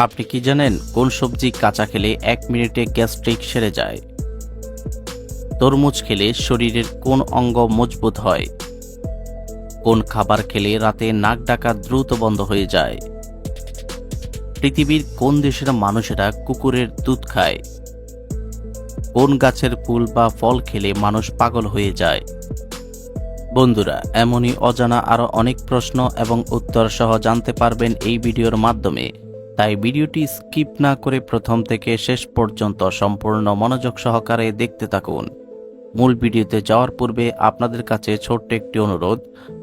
আপনি কি জানেন কোন সবজি কাঁচা খেলে 1 মিনিটে গ্যাস্ট্রিক সেরে যায়? তরমুজ খেলে শরীরের কোন অঙ্গ মজবুত হয়? কোন খাবার খেলে রাতে নাক ডাকা দ্রুত বন্ধ হয়ে যায়? পৃথিবীর কোন দেশের মানুষেরা কুকুরের দুধ খায়? কোন গাছের ফুল বা ফল খেলে মানুষ পাগল হয়ে যায়? বন্ধুরা, এমনই অজানা আরও অনেক প্রশ্ন এবং উত্তর সহ জানতে পারবেন এই ভিডিওর মাধ্যমে। তাই ভিডিওটি স্কিপ না করে প্রথম থেকে শেষ পর্যন্ত সম্পূর্ণ মনোযোগ সহকারে দেখতে থাকুন। মূল ভিডিওতে যাওয়ার পূর্বে আপনাদের কাছে ছোট্ট একটি অনুরোধ,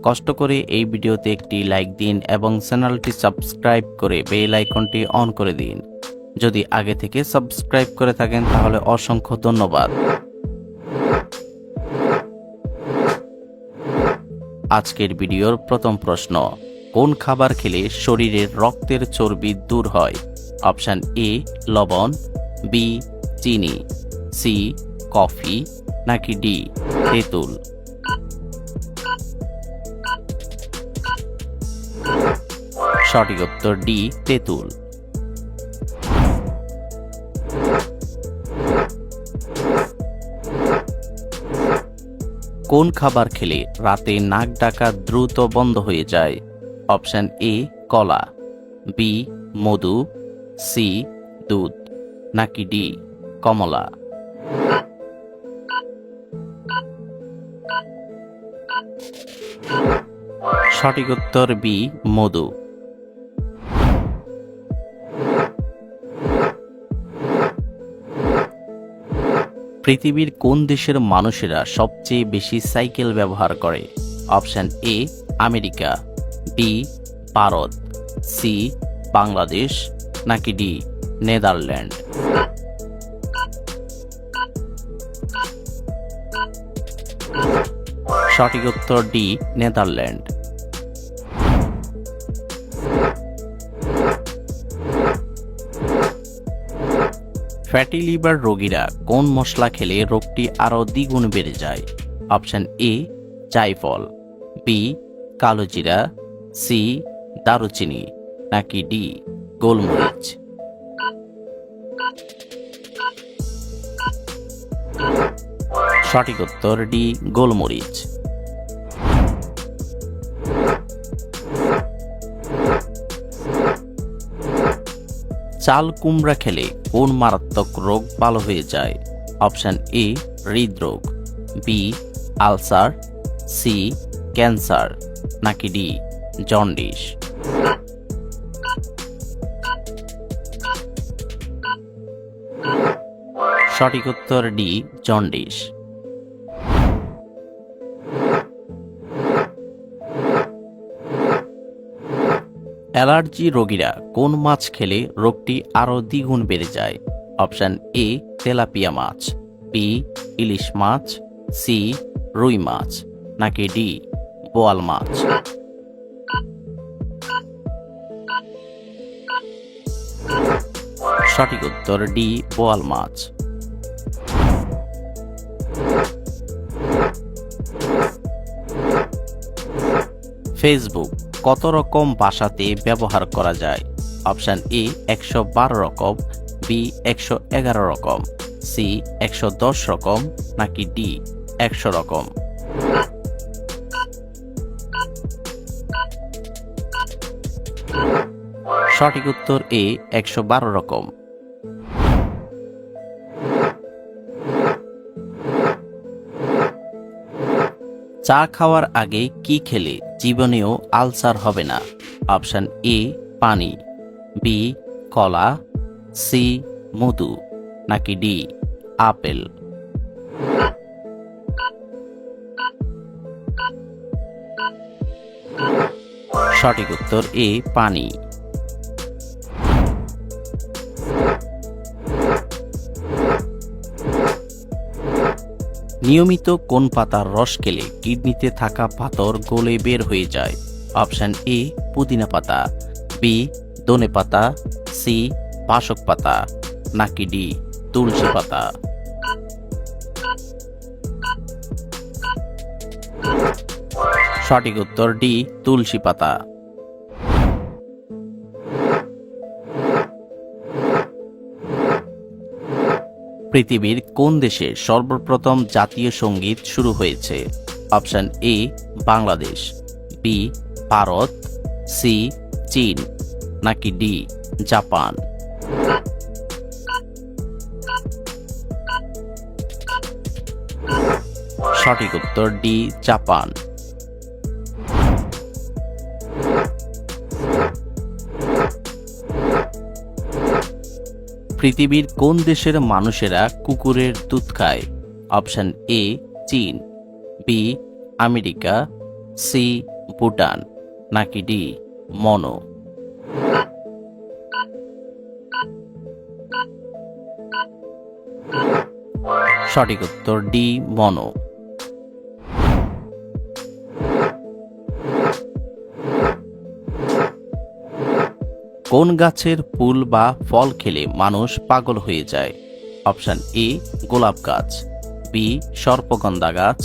কষ্ট করে এই ভিডিওতে একটি লাইক দিন এবং চ্যানেলটি সাবস্ক্রাইব করে বেল আইকনটি অন করে দিন। যদি আগে থেকে সাবস্ক্রাইব করে থাকেন তাহলে অসংখ্য ধন্যবাদ। আজকের ভিডিওর প্রথম প্রশ্ন, কোন খাবার খেলে শরীরের রক্তের চর্বি দূর হয়? অপশন এ লবণ, বি চিনি, সি কফি, নাকি ডি তেঁতুল? সঠিক উত্তর ডি তেঁতুল। কোন খাবার খেলে রাতে নাক ডাকা দ্রুত বন্ধ হয়ে যায়? অপশন এ কলা, বি মধু, সি দুধ, নাকি ডি কমলা? সঠিক উত্তর বি মধু। পৃথিবীর কোন দেশের মানুষেরা সবচেয়ে বেশি সাইকেল ব্যবহার করে? Option A America, B Bharat, C Bangladesh, নাকি ডি নেদারল্যান্ড? সঠিক উত্তর ডি নেদারল্যান্ড। ফ্যাটি লিভার রোগীরা কোন মশলা খেলে রোগটি আরও দ্বিগুণ বেড়ে যায়? অপশন এ জায়ফল, বি কালোজিরা, সি দারুচিনি, নাকি ডি গোলমরিচ? সঠিক উত্তর ডি গোলমরিচ। চাল কুমড়া খেলে কোন মারাত্মক রোগ ভালো হয়ে যায়? অপশন এ হৃদরোগ, বি আলসার, সি ক্যান্সার, নাকি ডি জন্ডিস? সঠিক উত্তর ডি জন্ডিস। অ্যালার্জি রোগীরা কোন মাছ খেলে রোগটি আরও দ্বিগুণ বেড়ে যায়? অপশন এ তেলাপিয়া মাছ, বি ইলিশ মাছ, সি রুই মাছ, নাকি ডি বোয়াল মাছ? সঠিক উত্তর ডি বোয়াল মাছ। ফেসবুক কত রকম ভাষাতে ব্যবহার করা যায়? অপশন এ 112 রকম, বি 111 রকম, সি 110 রকম, নাকি ডি 100 রকম? সঠিক উত্তর এ 112 রকম। চা খাওয়ার আগে কি খেলে জীবনেও আলসার হবে না? অপশন এ পানি, বি কলা, সি মধু, নাকি ডি আপেল? সঠিক উত্তর এ পানি। নিয়মিত কোন পাতার রস খেলে কিডনিতে থাকা পাথর গলে বের হয়ে যায়? অপশন এ পুদিনা পাতা, বি ধনে পাতা, সি বাসক পাতা, নাকি ডি তুলসী পাতা? সঠিক উত্তর ডি তুলসী পাতা। পৃথিবীর কোন দেশে সর্বপ্রথম জাতীয় সঙ্গীত শুরু হয়েছে? Option A Bangladesh, B Bharat, C চীন, নাকি ডি জাপান? সঠিক উত্তর ডি জাপান। পৃথিবীর কোন দেশের মানুষেরা কুকুরের দুধ খায়? অপশন এ চীন, বি আমেরিকা, সি ভুটান, নাকি ডি মনো? সঠিক উত্তর ডি মনো। কোন গাছের ফুল বা ফল খেলে মানুষ পাগল হয়ে যায়? অপশন এ গোলাপ গাছ, বি সর্পগন্ধা গাছ,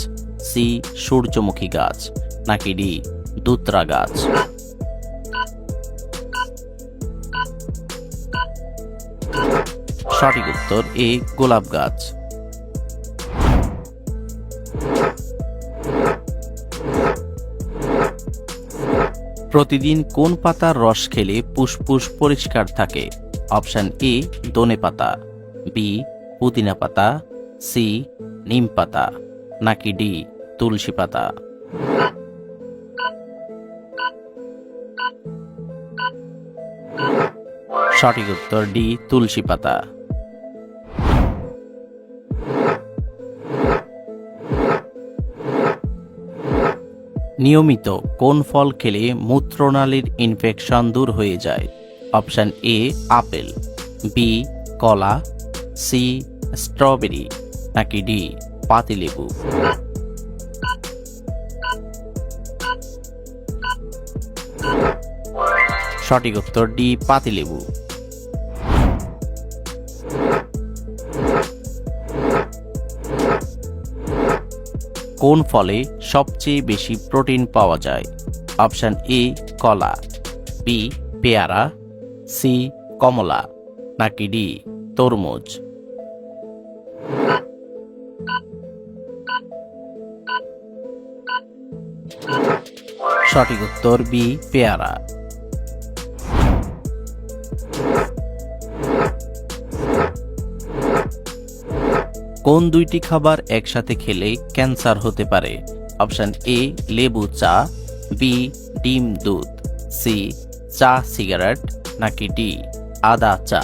সি সূর্যমুখী গাছ, নাকি ডি দুত্রা গাছ? সঠিক উত্তর এ গোলাপ গাছ। প্রতিদিন কোন পাতার রস খেলে ফুসফুস পরিষ্কার থাকে? অপশন এ ধনে পাতা, বি পুদিনা পাতা, সি নিম পাতা, নাকি ডি তুলসী পাতা? সঠিক উত্তর ডি তুলসী পাতা। নিয়মিত কোন ফল খেলে মূত্রনালীর ইনফেকশন দূর হয়ে যায়? অপশন এ আপেল, বি কলা, সি স্ট্রবেরি, নাকি ডি পাতিলেবু? সঠিক উত্তর ডি পাতিলেবু। কোন ফলে সবচেয়ে বেশি প্রোটিন পাওয়া যায়? অপশন এ কলা, বি পেয়ারা, সি কমলা, নাকি ডি তরমুজ? সঠিক উত্তর বি পেয়ারা। কোন দুইটি খাবার একসাথে খেলে ক্যান্সার হতে পারে? অপশন এ লেবু চা, বি ডিম দুধ, সি চা সিগারেট, নাকি ডি আদা চা?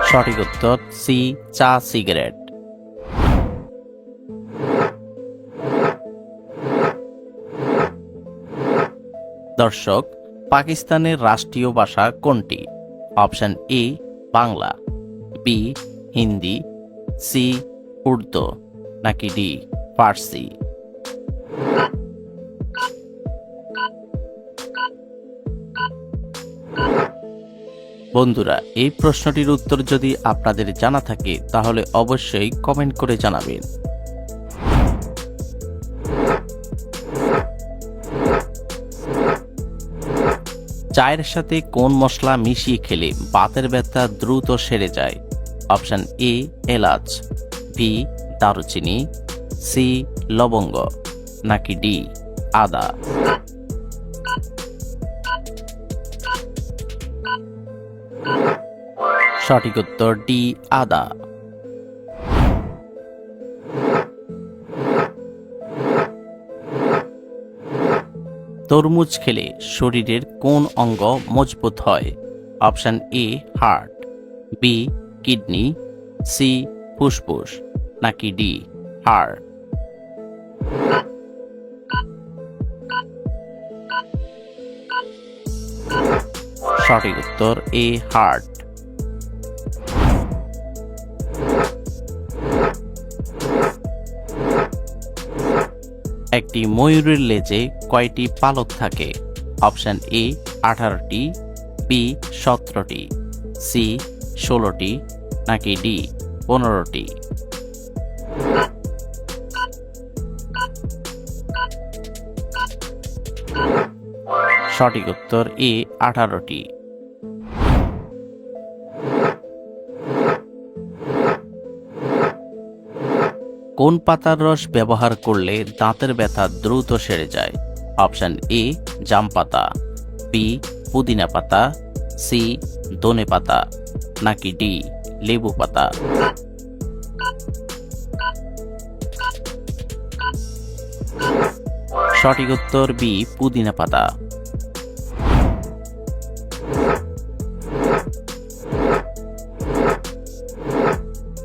সঠিক উত্তর সি চা সিগারেট। দর্শক, পাকিস্তানের রাষ্ট্রীয় ভাষা কোনটি? Option A Bangla, B Hindi, C Urdu, নাকি ডি ফার্সি? বন্ধুরা, এই প্রশ্নটির উত্তর যদি আপনাদের জানা থাকে তাহলে অবশ্যই কমেন্ট করে জানাবেন। চায়ের সাথে কোন মশলা মিশিয়ে খেলে বাতের ব্যথা দ্রুত সেরে যায়? অপশন এ এলাচ, বি দারুচিনি, সি লবঙ্গ, নাকি ডি আদা? সঠিক উত্তর ডি আদা। তরমুজ খেলে শরীরের কোন অঙ্গ মজবুত হয়? Option A heart, B kidney, C ফুসফুস, নাকি ডি হাড়? সঠিক উত্তর এ হার্ট। একটি ময়ূরের লেজে কয়টি পালক থাকে? অপশন এ 18টি, বি 17টি, সি 16টি, নাকি ডি 15টি? সঠিক উত্তর এ 18টি। কোন পাতার রস ব্যবহার করলে দাঁতের ব্যথা দ্রুত সেরে যায়? অপশন এ জাম পাতা, বি পুদিনা পাতা, সি ধনে পাতা, নাকি ডি লেবু পাতা? সঠিক উত্তর বি পুদিনা পাতা।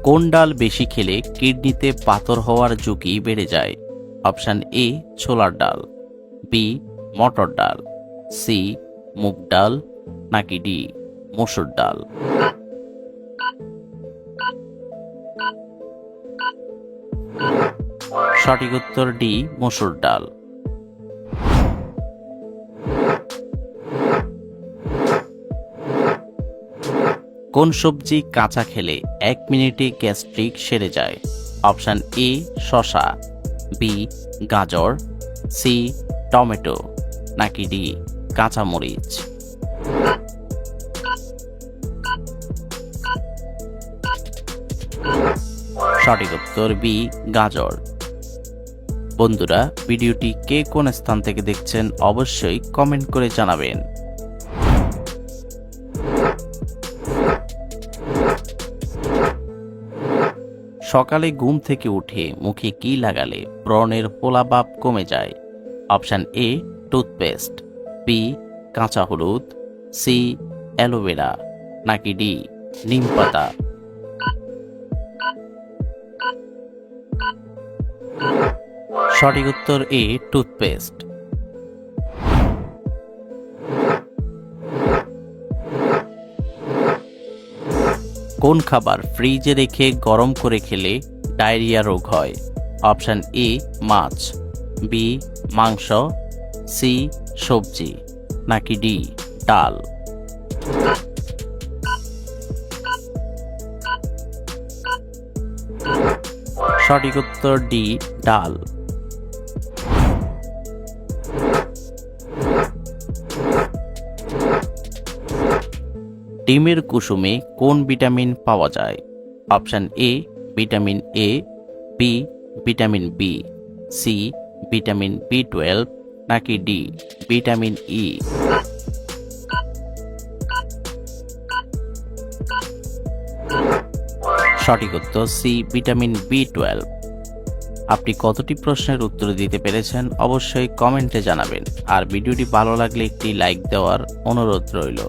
কোন ডাল বেশি খেলে কিডনিতে পাথর হওয়ার ঝুঁকি বেড়ে যায়? অপশন এ ছোলার ডাল, বি মটর ডাল, সি মুগ ডাল, নাকি ডি মসুর ডাল? সঠিক উত্তর ডি মসুর ডাল। কোন সবজি কাঁচা খেলে 1 মিনিটে গ্যাস্ট্রিক সেরে যায়? অপশন এ শসা, বি গাজর, সি টমেটো, নাকি ডি কাঁচামরিচ? সঠিক উত্তর বি গাজর। বন্ধুরা, ভিডিওটি কে কোন স্থান থেকে দেখছেন অবশ্যই কমেন্ট করে জানাবেন। সকালে ঘুম থেকে উঠে মুখে কি লাগালে ব্রণের ফোলাভাব কমে যায়? অপশন এ টুথপেস্ট, বি কাঁচা হলুদ, সি অ্যালোভেরা, নাকি ডি নিম পাতা? সঠিক উত্তর এ টুথপেস্ট। কোন খাবার ফ্রিজে রেখে গরম করে খেলে ডায়রিয়া রোগ হয়? অপশন এ মাছ, বি মাংস, সি সবজি, নাকি ডি ডাল? সঠিক উত্তর ডি ডাল। ডিমের কুসুমে কোন ভিটামিন পাওয়া যায়? Option A vitamin A, B vitamin B, C vitamin বি12, নাকি ডি ভিটামিন ই? সঠিক উত্তর সি ভিটামিন বি12। আপনি কতটি প্রশ্নের উত্তর দিতে পেরেছেন অবশ্যই কমেন্টে জানাবেন, আর ভিডিওটি ভালো লাগলে একটি লাইক দেওয়ার অনুরোধ রইল।